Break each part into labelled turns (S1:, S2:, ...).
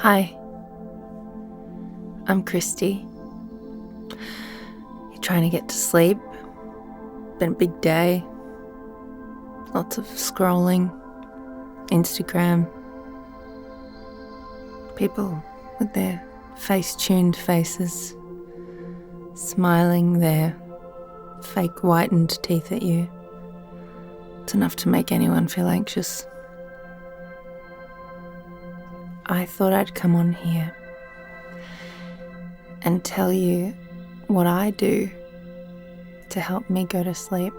S1: Hi, I'm Christie. You're trying to get to sleep. Been a big day. Lots of scrolling, Instagram. People with their face-tuned faces, smiling their fake whitened teeth at you. It's enough to make anyone feel anxious. I thought I'd come on here and tell you what I do to help me go to sleep.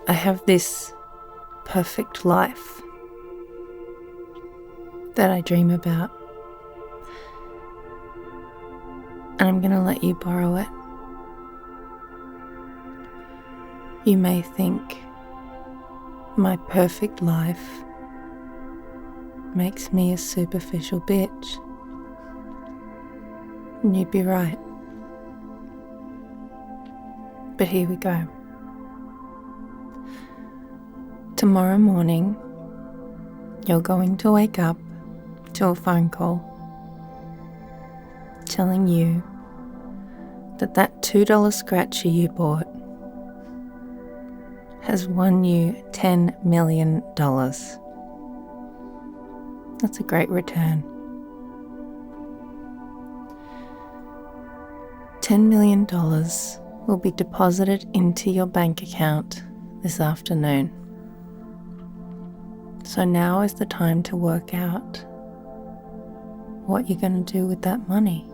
S1: I have this perfect life that I dream about, and I'm going to let you borrow it. You may think my perfect life makes me a superficial bitch. And you'd be right. But here we go. Tomorrow morning, you're going to wake up to a phone call telling you that $2 scratcher you bought has won you $10 million. That's a great return. $10 million will be deposited into your bank account this afternoon. So now is the time to work out what you're going to do with that money.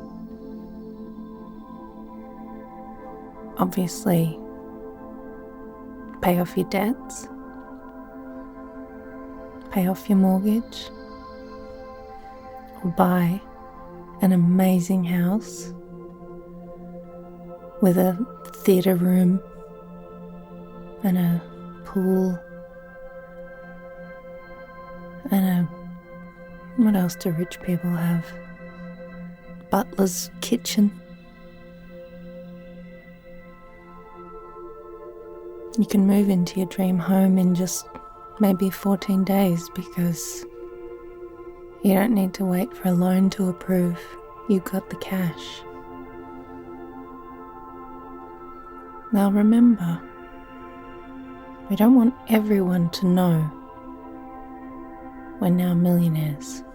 S1: Obviously, pay off your debts, pay off your mortgage, or buy an amazing house with a theatre room and a pool and what else do rich people have? Butler's kitchen. You can move into your dream home in just maybe 14 days because you don't need to wait for a loan to approve. You've got the cash. Now remember, we don't want everyone to know we're now millionaires.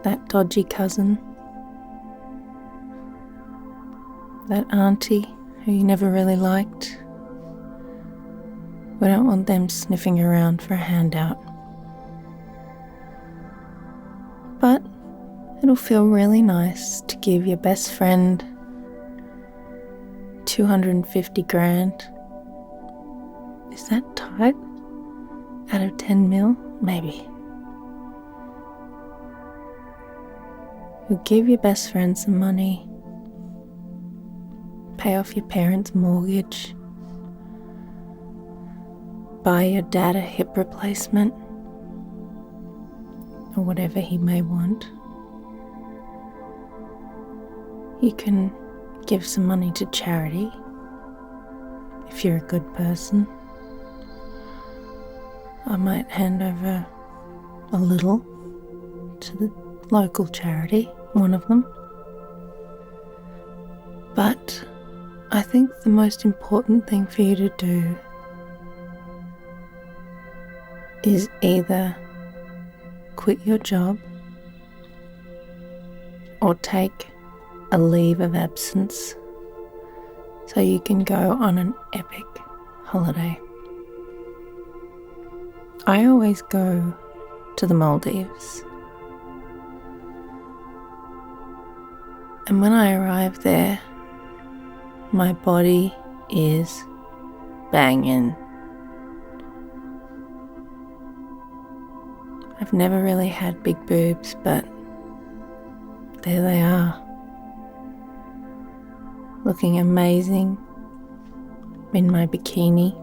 S1: That dodgy cousin, that auntie who you never really liked, we don't want them sniffing around for a handout. But it'll feel really nice to give your best friend 250 grand. Is that tight? Out of 10 mil? Maybe. You'll give your best friend some money, pay off your parents' mortgage, buy your dad a hip replacement, or whatever he may want. You can give some money to charity if you're a good person. I might hand over a little to the local charity, one of them. But I think the most important thing for you to do is either quit your job or take a leave of absence so you can go on an epic holiday. I always go to the Maldives, and when I arrive there, my body is banging. I've never really had big boobs, but there they are, looking amazing in my bikini.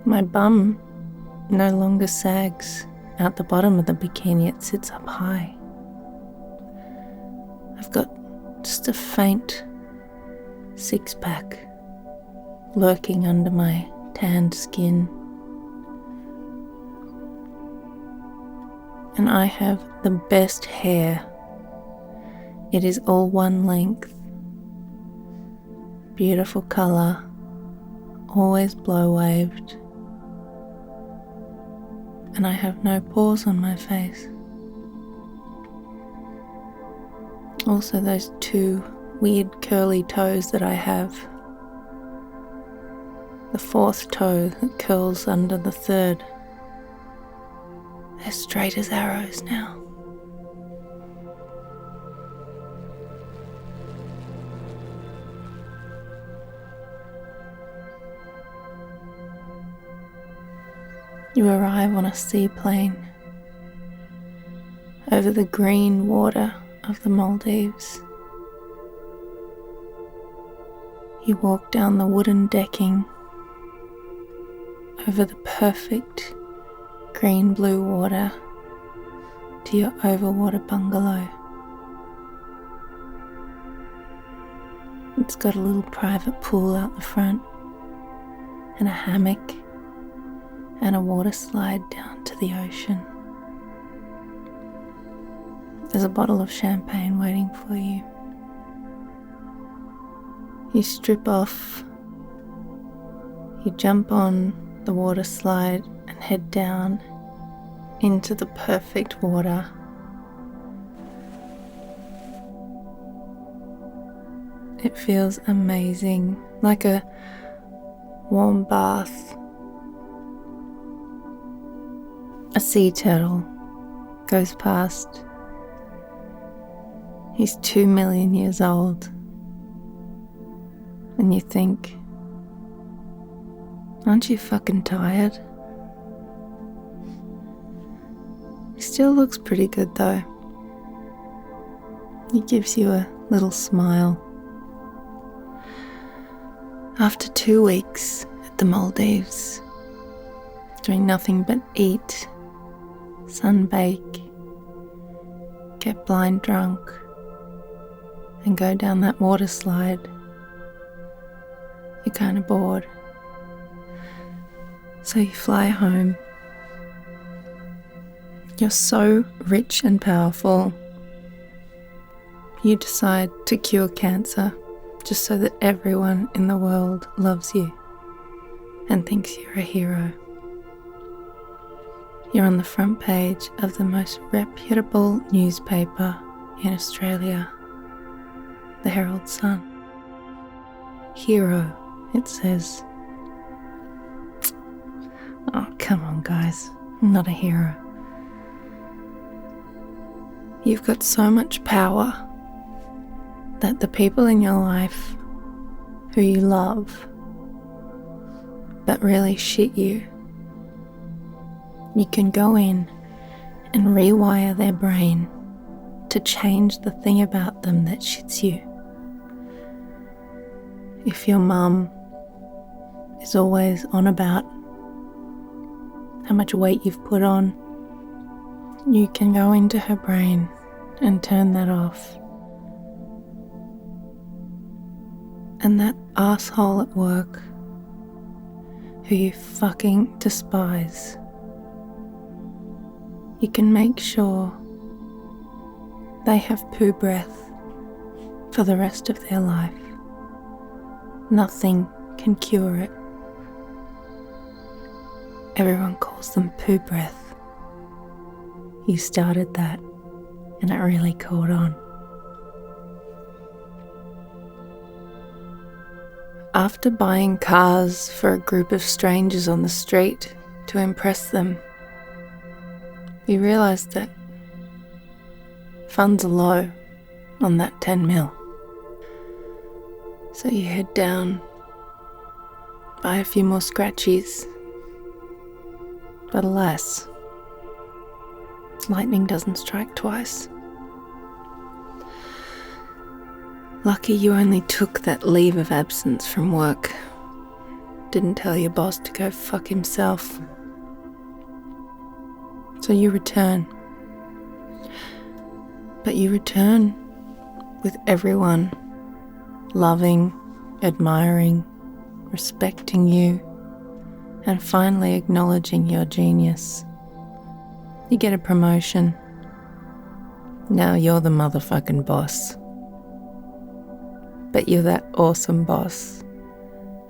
S1: My bum no longer sags out the bottom of the bikini, it sits up high. I've got just a faint six-pack lurking under my tanned skin. And I have the best hair. It is all one length. Beautiful colour, always blow waved. And I have no pores on my face. Also those two weird curly toes that I have. The fourth toe that curls under the third. They're straight as arrows now. You arrive on a seaplane over the green water of the Maldives. You walk down the wooden decking over the perfect green-blue water to your overwater bungalow. It's got a little private pool out the front and a hammock and a water slide down to the ocean. There's a bottle of champagne waiting for you. You strip off, you jump on the water slide and head down into the perfect water. It feels amazing, like a warm bath. A sea turtle goes past. He's 2 million years old. And you think, aren't you fucking tired? He still looks pretty good though. He gives you a little smile. After 2 weeks at the Maldives, doing nothing but eat, sunbake, get blind drunk, and go down that water slide, you're kind of bored. So you fly home. You're so rich and powerful. You decide to cure cancer just so that everyone in the world loves you and thinks you're a hero. You're on the front page of the most reputable newspaper in Australia, the Herald Sun. Hero, it says. Oh, come on, guys. I'm not a hero. You've got so much power that the people in your life who you love but really shit you, you can go in and rewire their brain to change the thing about them that shits you. If your mum is always on about how much weight you've put on, you can go into her brain and turn that off. And that asshole at work who you fucking despise, you can make sure they have poo breath for the rest of their life. Nothing can cure it. Everyone calls them poo breath. You started that, and it really caught on. After buying cars for a group of strangers on the street to impress them, you realised that funds are low on that 10 mil. So you head down, buy a few more scratchies, but alas, lightning doesn't strike twice. Lucky you only took that leave of absence from work. Didn't tell your boss to go fuck himself. So you return. But you return with everyone loving, admiring, respecting you, and finally acknowledging your genius. You get a promotion. Now you're the motherfucking boss. But you're that awesome boss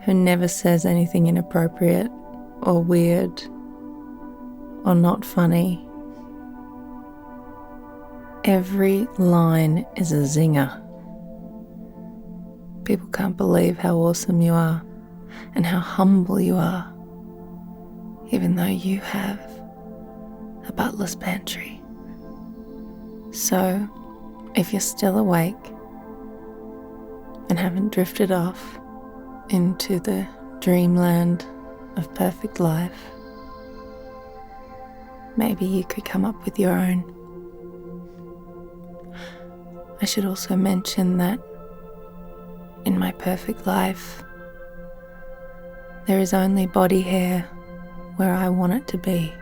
S1: who never says anything inappropriate or weird or not funny. Every line is a zinger. People can't believe how awesome you are and how humble you are, even though you have a butler's pantry. So, if you're still awake and haven't drifted off into the dreamland of perfect life, maybe you could come up with your own. I should also mention that in my perfect life, there is only body hair where I want it to be.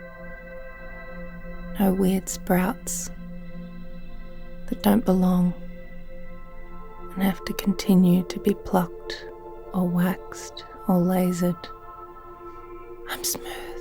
S1: No weird sprouts that don't belong and have to continue to be plucked or waxed or lasered. I'm smooth.